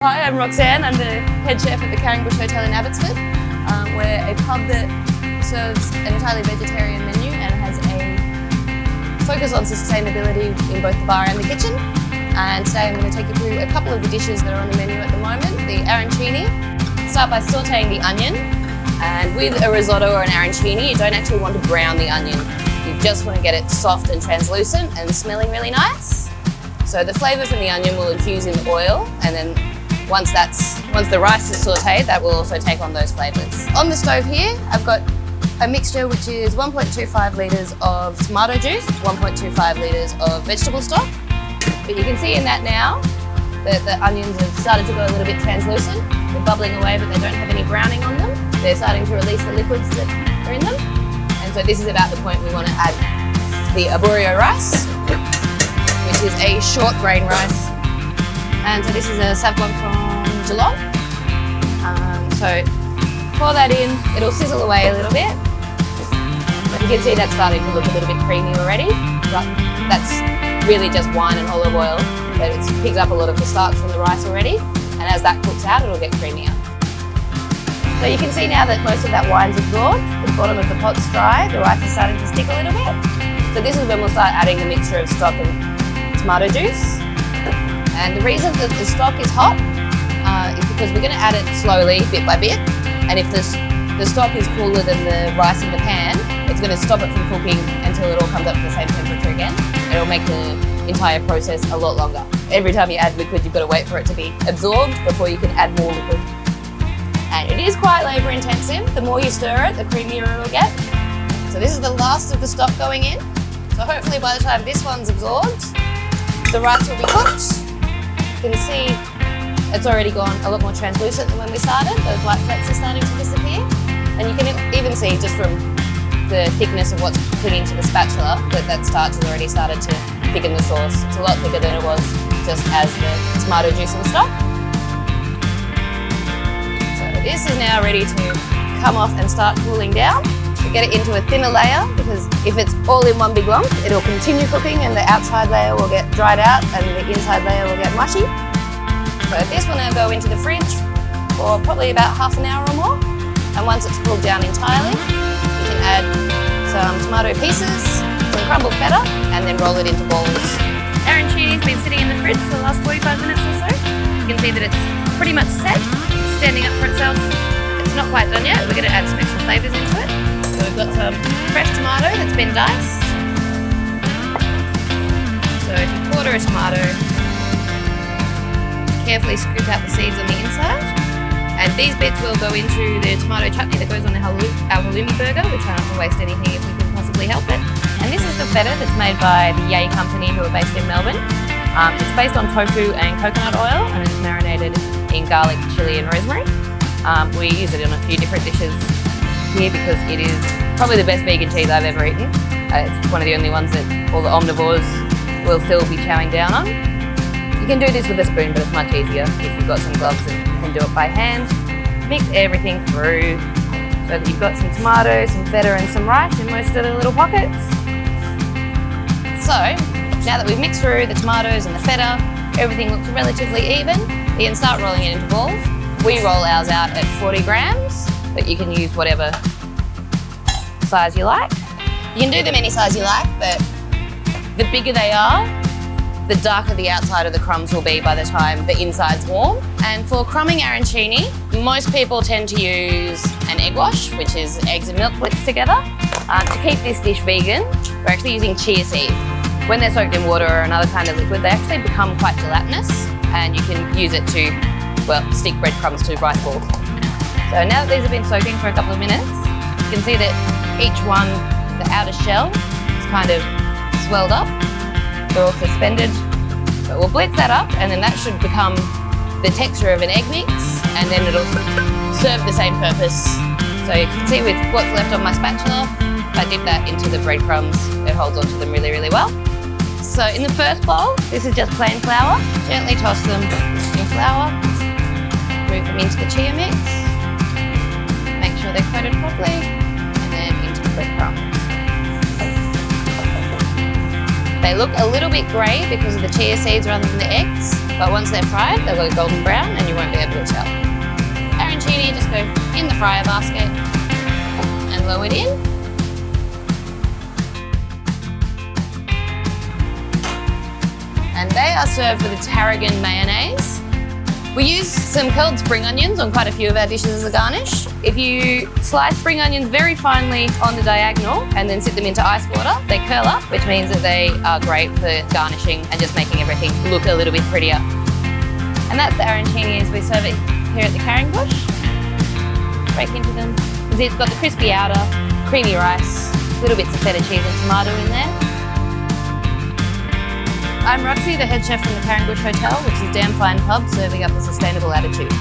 Hi, I'm Roxanne. I'm the head chef at the Carringbush Hotel in Abbotsford. We're a pub that serves an entirely vegetarian menu and has a focus on sustainability in both the bar and the kitchen. And today I'm going to take you through a couple of the dishes that are on the menu at the moment. The arrancini. Start by sautéing the onion. And with a risotto or an arrancini, you don't actually want to brown the onion. You just want to get it soft and translucent and smelling really nice. So the flavour from the onion will infuse in the oil, and then once the rice is sautéed, that will also take on those flavours. On the stove here, I've got a mixture which is 1.25 litres of tomato juice, 1.25 litres of vegetable stock. But you can see in that now that the onions have started to go a little bit translucent. They're bubbling away, but they don't have any browning on them. They're starting to release the liquids that are in them. And so this is about the point we want to add the arborio rice, which is a short grain rice. And so this is a saffron from Geelong. So pour that in, it'll sizzle away a little bit. But you can see that's starting to look a little bit creamy already. But that's really just wine and olive oil, but it picks up a lot of the starch from the rice already. And as that cooks out, it'll get creamier. So you can see now that most of that wine's absorbed. The bottom of the pot's dry, the rice is starting to stick a little bit. So this is when we'll start adding the mixture of stock and tomato juice. And the reason that the stock is hot is because we're going to add it slowly, bit by bit. And if the stock is cooler than the rice in the pan, it's going to stop it from cooking until it all comes up to the same temperature again. It'll make the entire process a lot longer. Every time you add liquid, you've got to wait for it to be absorbed before you can add more liquid. And it is quite labour intensive. The more you stir it, the creamier it will get. So this is the last of the stock going in. So hopefully by the time this one's absorbed, the rice will be cooked. You can see it's already gone a lot more translucent than when we started. Those white flecks are starting to disappear. And you can even see just from the thickness of what's put into the spatula that starch has already started to thicken the sauce. It's a lot thicker than it was just as the tomato juice and stock. So this is now ready to come off and start cooling down. We get it into a thinner layer because if it's all in one big lump, it'll continue cooking and the outside layer will get dried out and the inside layer will get mushy. So this will now go into the fridge for probably about half an hour or more. And once it's cooled down entirely, you can add some tomato pieces, some crumbled feta, and then roll it into balls. Arancini's been sitting in the fridge for the last 45 minutes or so. You can see that it's pretty much set, it's standing up for itself. It's not quite done yet. We're going to add some extra flavours into it. So we've got some fresh tomato that's been diced. So if you quarter a tomato, carefully scoop out the seeds on the inside. And these bits will go into the tomato chutney that goes on our halloumi burger. We try not to waste anything if we can possibly help it. And this is the feta that's made by the Yay Company, who are based in Melbourne. It's based on tofu and coconut oil, and it's marinated in garlic, chilli and rosemary. We use it in a few different dishes here because it is probably the best vegan cheese I've ever eaten. It's one of the only ones that all the omnivores will still be chowing down on. You can do this with a spoon, but it's much easier if you've got some gloves and you can do it by hand. Mix everything through so that you've got some tomato, some feta and some rice in most of the little pockets. So now that we've mixed through the tomatoes and the feta, everything looks relatively even. You can start rolling it into balls. We roll ours out at 40 grams, but you can use whatever size you like. You can do them any size you like, but the bigger they are, the darker the outside of the crumbs will be by the time the inside's warm. And for crumbing arancini, most people tend to use an egg wash, which is eggs and milk blitzed together. To keep this dish vegan, we're actually using chia seeds. When they're soaked in water or another kind of liquid, they actually become quite gelatinous, and you can use it to, well, stick breadcrumbs to rice balls. So now that these have been soaking for a couple of minutes, you can see that each one, the outer shell, is kind of swelled up. They're all suspended. But we'll blitz that up, and then that should become the texture of an egg mix, and then it'll serve the same purpose. So you can see with what's left on my spatula, if I dip that into the breadcrumbs, it holds onto them really, really well. So in the first bowl, this is just plain flour. Gently toss them in flour, move them into the chia mix, make sure they're coated properly, and then into the breadcrumbs. They look a little bit grey because of the chia seeds rather than the eggs, But once they're fried, they'll go golden brown and you won't be able to tell. Arancini just go in the fryer basket and lower it in. And they are served with a tarragon mayonnaise. We use some curled spring onions on quite a few of our dishes as a garnish. If you slice spring onions very finely on the diagonal and then sit them into ice water, they curl up, which means that they are great for garnishing and just making everything look a little bit prettier. And that's the arancini as we serve it here at the Carringbush. Break into them. You see it's got the crispy outer, creamy rice, little bits of feta cheese and tomato in there. I'm Roxy, the head chef from the Carringbush Hotel, which is a damn fine pub serving up a sustainable attitude.